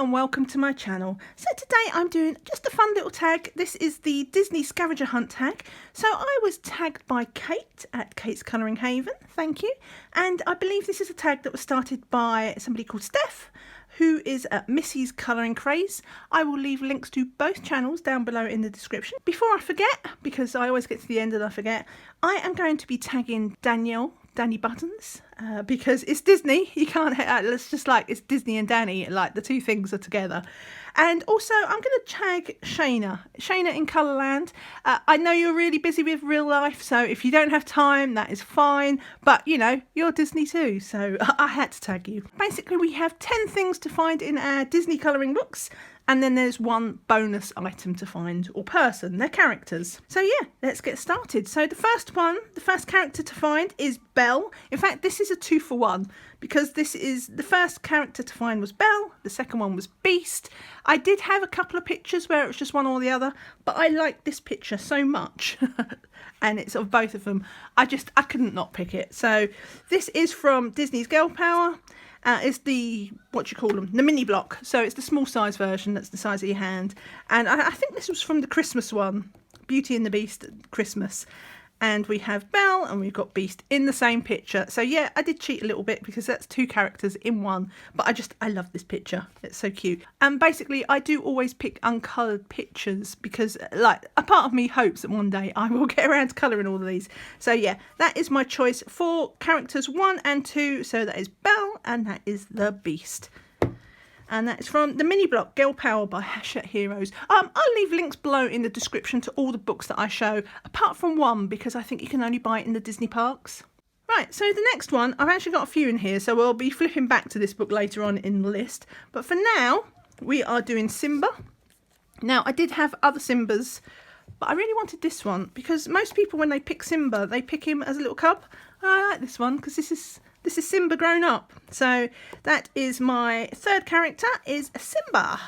and welcome to my channel. So today I'm doing just a fun little tag. This is the Disney Scavenger Hunt tag. So I was tagged by Kate at Kate's Colouring Haven, thank you. And I believe this is a tag that was started by somebody called Steph, who is at Missy's Colouring Craze. I will leave links to both channels down below in the description. Before I forget, because I always get to the end and I forget, I am going to be tagging Danny Buttons, because it's Disney. You can't, it's just like, it's Disney and Danny, like the two things are together. And also I'm going to tag Shayna in Colourland. I know you're really busy with real life, so if you don't have time, that is fine, but you know, you're Disney too, so I had to tag you. Basically, we have 10 things to find in our Disney colouring books, and then there's one bonus item to find, or person, they're characters. So yeah, let's get started. So the first character to find is Belle. In fact, this is a 2-for-1, because this is, the first character to find was Belle, the second one was Beast. I did have a couple of pictures where it was just one or the other, but I liked this picture so much, and it's of both of them. I couldn't not pick it. So this is from Disney's Girl Power. It's the, the Mini-Bloc. So it's the small size version, that's the size of your hand. And I think this was from the Christmas one, Beauty and the Beast Christmas. And we have Belle and we've got Beast in the same picture. So yeah, I did cheat a little bit because that's two characters in one. But I love this picture. It's so cute. And basically, I do always pick uncoloured pictures because, like, a part of me hopes that one day I will get around to colouring all of these. So yeah, that is my choice for characters 1 and 2. So that is Belle and that is the Beast. And that's from the Mini-Bloc Girl Power by Hachette Heroes. I'll leave links below in the description to all the books that I show, apart from one, because I think you can only buy it in the Disney parks. Right, so the next one, I've actually got a few in here, so we'll be flipping back to this book later on in the list. But for now, we are doing Simba. Now, I did have other Simbas, but I really wanted this one, because most people, when they pick Simba, they pick him as a little cub. I like this one, because this is Simba grown up. So that is my third character, is Simba.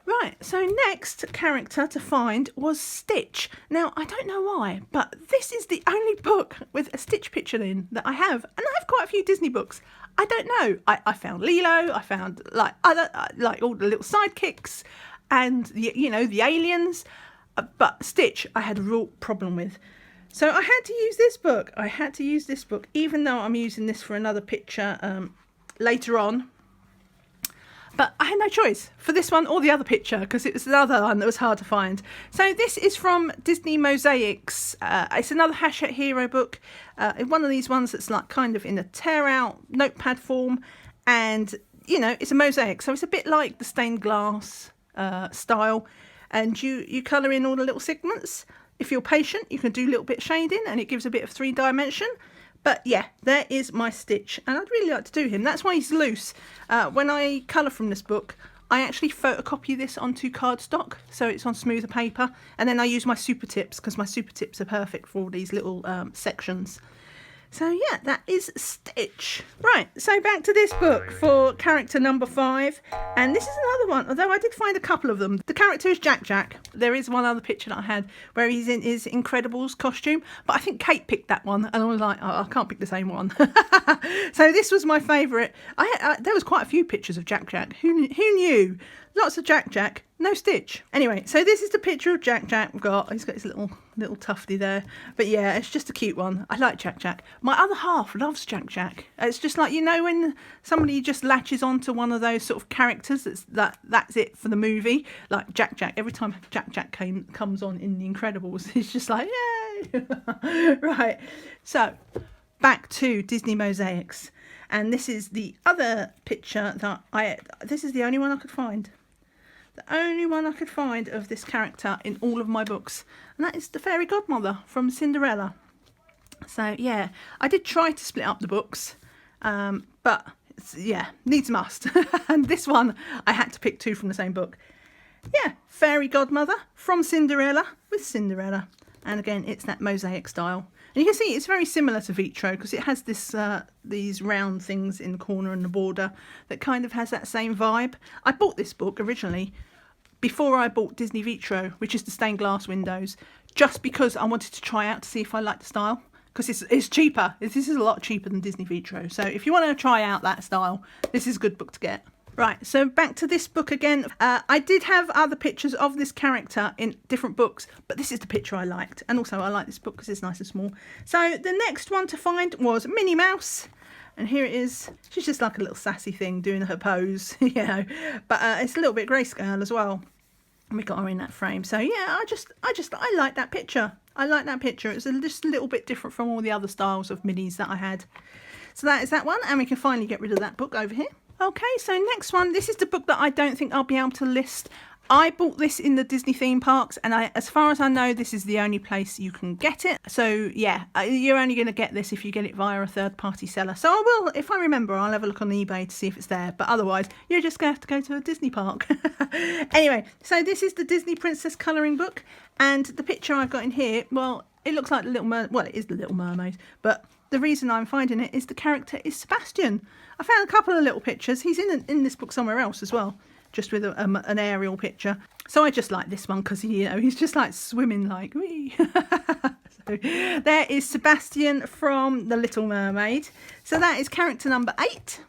Right, so next character to find was Stitch. Now, I don't know why, but this is the only book with a Stitch picture in that I have. And I have quite a few Disney books. I don't know. I found Lilo, I found like all the little sidekicks and the aliens. But Stitch, I had a real problem with. So I had to use this book. Even though I'm using this for another picture later on. But I had no choice for this one or the other picture because it was another one that was hard to find. So this is from Disney Mosaics. It's another Hachette Hero book. One of these ones that's like kind of in a tear out notepad form. And, it's a mosaic. So it's a bit like the stained glass style. And you colour in all the little segments. If you're patient, you can do a little bit of shading and it gives a bit of 3-dimension. But yeah, there is my Stitch. And I'd really like to do him. That's why he's loose. When I colour from this book, I actually photocopy this onto cardstock. So it's on smoother paper. And then I use my super tips because my super tips are perfect for all these little sections. So yeah, that is Stitch. Right, so back to this book for character number 5. And this is another one, although I did find a couple of them. The character is Jack. There is one other picture that I had where he's in his Incredibles costume. But I think Kate picked that one. And I was like, oh, I can't pick the same one. So this was my favourite. There was quite a few pictures of Jack. Who knew? Lots of Jack, no Stitch. Anyway, so this is the picture of Jack we've got. He's got his little tufty there. But yeah, it's just a cute one. I like Jack. My other half loves Jack. It's just like, when somebody just latches onto one of those sort of characters, that's it for the movie. Like Jack. Every time Jack comes on in The Incredibles, it's just like, yay! Right, so back to Disney Mosaics. And this is the other picture this is the only one I could find. The only one I could find of this character in all of my books. And that is the Fairy Godmother from Cinderella. So, yeah, I did try to split up the books. But, needs must. And this one, I had to pick 2 from the same book. Yeah, Fairy Godmother from Cinderella with Cinderella. And again, it's that mosaic style. And you can see it's very similar to Vitro because it has these round things in the corner and the border that kind of has that same vibe. I bought this book originally before I bought Disney Vitro, which is the stained glass windows, just because I wanted to try out to see if I liked the style. Because it's cheaper. This is a lot cheaper than Disney Vitro. So if you want to try out that style, this is a good book to get. Right, so back to this book again. I did have other pictures of this character in different books, but this is the picture I liked. And also I like this book because it's nice and small. So the next one to find was Minnie Mouse. And here it is. She's just like a little sassy thing doing her pose, you know. But it's a little bit grayscale as well. And we got her in that frame. So yeah, I like that picture. I like that picture. It's just a little bit different from all the other styles of minis that I had. So that is that one. And we can finally get rid of that book over here. Okay, so next one, this is the book that I don't think I'll be able to list. I bought this in the Disney theme parks, and as far as I know, this is the only place you can get it. So yeah, you're only going to get this if you get it via a third-party seller. So I will, if I remember, I'll have a look on eBay to see if it's there. But otherwise, you're just going to have to go to a Disney park. Anyway, so this is the Disney Princess colouring book, and the picture I've got in here, well, it looks like the Little Mermaid. Well, it is the Little Mermaid, but the reason I'm finding it is the character is Sebastian. I found a couple of little pictures. He's in this book somewhere else as well, just with an aerial picture. So I just like this one because he's just like swimming like wee. So there is Sebastian from The Little Mermaid. So that is character number 8.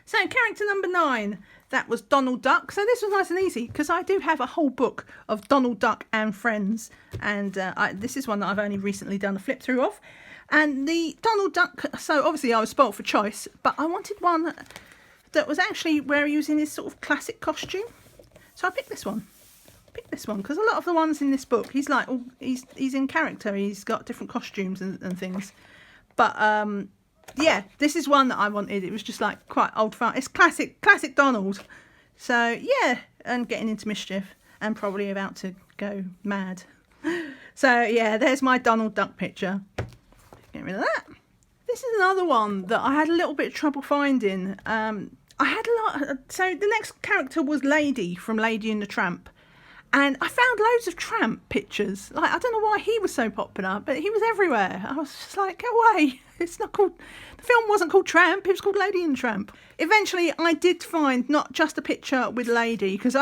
So character number 9, that was Donald Duck. So this was nice and easy because I do have a whole book of Donald Duck and friends, and this is one that I've only recently done a flip through of. And the Donald Duck, so obviously I was spoilt for choice, but I wanted one that was actually where he was in his sort of classic costume. So I picked this one. Because a lot of the ones in this book, he's like, he's in character. He's got different costumes and things. But yeah, this is one that I wanted. It was just like quite old fun. It's classic Donald. So yeah, and getting into mischief and probably about to go mad. So yeah, there's my Donald Duck picture. Get rid of that. This is another one that I had a little bit of trouble finding. I had a lot. So the next character was Lady from Lady and the Tramp, and I found loads of Tramp pictures. Like, I don't know why he was so popular, but he was everywhere. I was just like, go away. It's not called. The film wasn't called Tramp. It was called Lady and the Tramp. Eventually, I did find not just a picture with Lady, because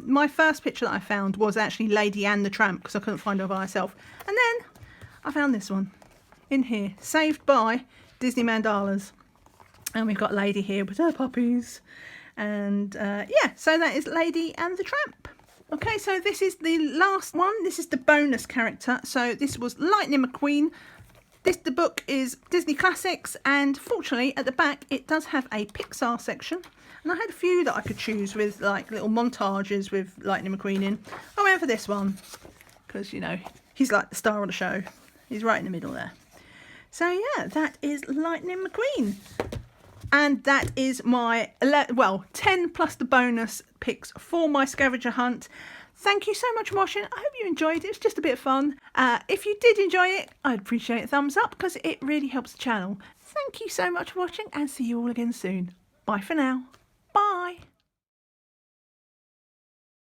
my first picture that I found was actually Lady and the Tramp because I couldn't find her by herself, and then I found this one in here, saved by Disney Mandalas, and we've got Lady here with her puppies, and yeah, so that is Lady and the Tramp. Okay, so this is the last one. This is the bonus character. So this was Lightning McQueen. The book is Disney Classics, and fortunately at the back it does have a Pixar section, and I had a few that I could choose with, like little montages with Lightning McQueen in. I went for this one because he's like the star of the show. He's right in the middle there. So yeah, that is Lightning McQueen. And that is my 10 plus the bonus picks for my scavenger hunt. Thank you so much for watching. I hope you enjoyed it. It's just a bit of fun. If you did enjoy it, I'd appreciate a thumbs up because it really helps the channel. Thank you so much for watching, and see you all again soon. Bye for now. Bye.